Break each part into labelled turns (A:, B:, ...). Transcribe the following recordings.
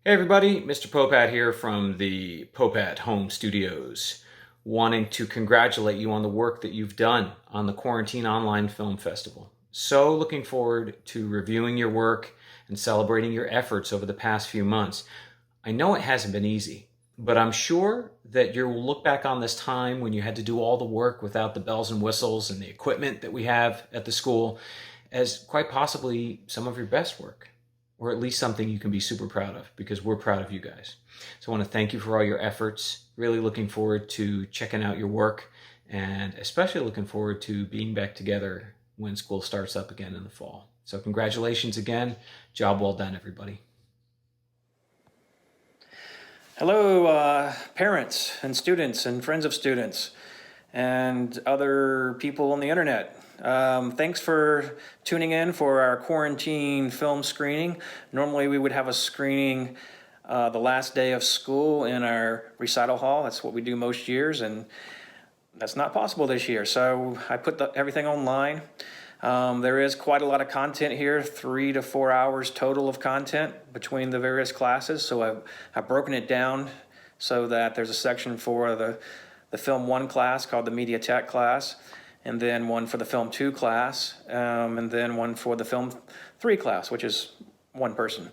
A: Hey everybody, Mr. Popat here from the Popat Home Studios, wanting to congratulate you on the work that you've done on the Quarantine Online Film Festival. So looking forward to reviewing your work and celebrating your efforts over the past few months. I know it hasn't been easy, but I'm sure that you'll look back on this time when you had to do all the work without the bells and whistles and the equipment that we have at the school as quite possibly some of your best work, or at least something you can be super proud of, because we're proud of you guys. So I want to thank you for all your efforts. Really looking forward to checking out your work, and especially looking forward to being back together when school starts up again in the fall. So congratulations again. Job well done, everybody.
B: Hello, parents and students and friends of students and other people on the internet. Thanks for tuning in for our quarantine film screening. Normally we would have a screening the last day of school in our recital hall. That's what we do most years, and that's not possible this year. So I put everything online. There is quite a lot of content here, 3 to 4 hours total of content between the various classes. So I've broken it down so that there's a section for the Film 1 class called the Media Tech class, and then one for the Film 2 class, and then one for the Film 3 class, which is one person.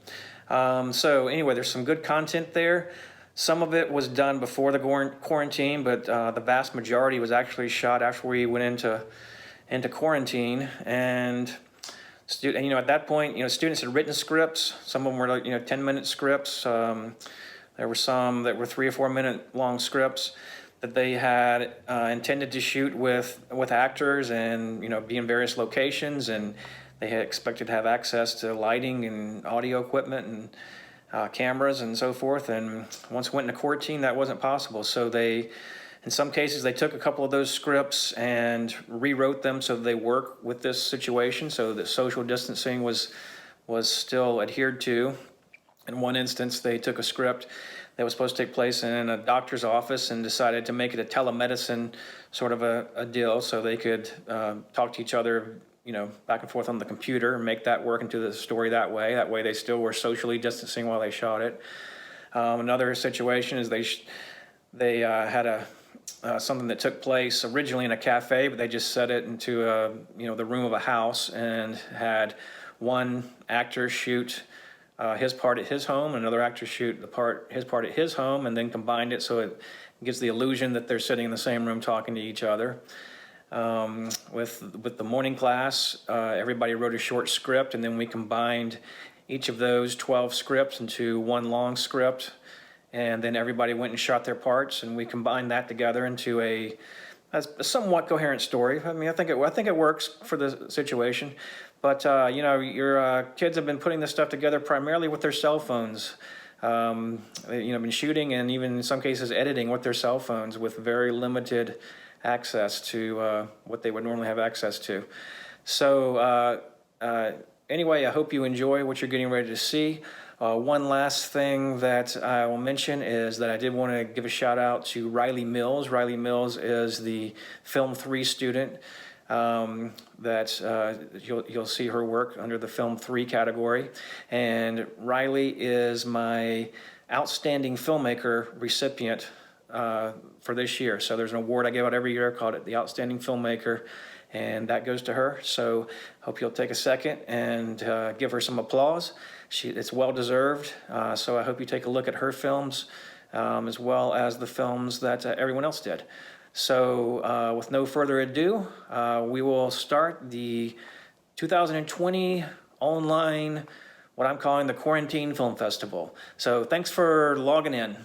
B: So anyway, there's some good content there. Some of it was done before the quarantine, but the vast majority was actually shot after we went into quarantine. And at that point, students had written scripts. Some of them were like 10-minute scripts. There were some that were 3 or 4 minute long scripts that they had intended to shoot with actors and be in various locations, and they had expected to have access to lighting and audio equipment and cameras and so forth. And once went into quarantine, that wasn't possible. So in some cases, they took a couple of those scripts and rewrote them so they work with this situation, so that social distancing was still adhered to. In one instance, they took a script that was supposed to take place in a doctor's office and decided to make it a telemedicine sort of a deal, so they could talk to each other, back and forth on the computer, and make that work into the story that way. That way, they still were socially distancing while they shot it. Another situation is they had something that took place originally in a cafe, but they just set it into the room of a house, and had one actor shoot his part at his home, another actor shoot his part at his home, and then combined it so it gives the illusion that they're sitting in the same room talking to each other. With the morning class, everybody wrote a short script, and then we combined each of those 12 scripts into one long script. And then everybody went and shot their parts, and we combined that together into a somewhat coherent story. I mean, I think it works for the situation. But your kids have been putting this stuff together primarily with their cell phones. Been shooting and even in some cases editing with their cell phones, with very limited access to what they would normally have access to. So anyway, I hope you enjoy what you're getting ready to see. One last thing that I will mention is that I did want to give a shout out to Riley Mills. Riley Mills is the Film 3 student that you'll see her work under the Film 3 category. And Riley is my Outstanding Filmmaker recipient for this year. So there's an award I give out every year called the Outstanding Filmmaker, and that goes to her. So hope you'll take a second and give her some applause. It's well deserved. So I hope you take a look at her films as well as the films that everyone else did. So with no further ado, we will start the 2020 online, what I'm calling the Quarantine Film Festival. So thanks for logging in.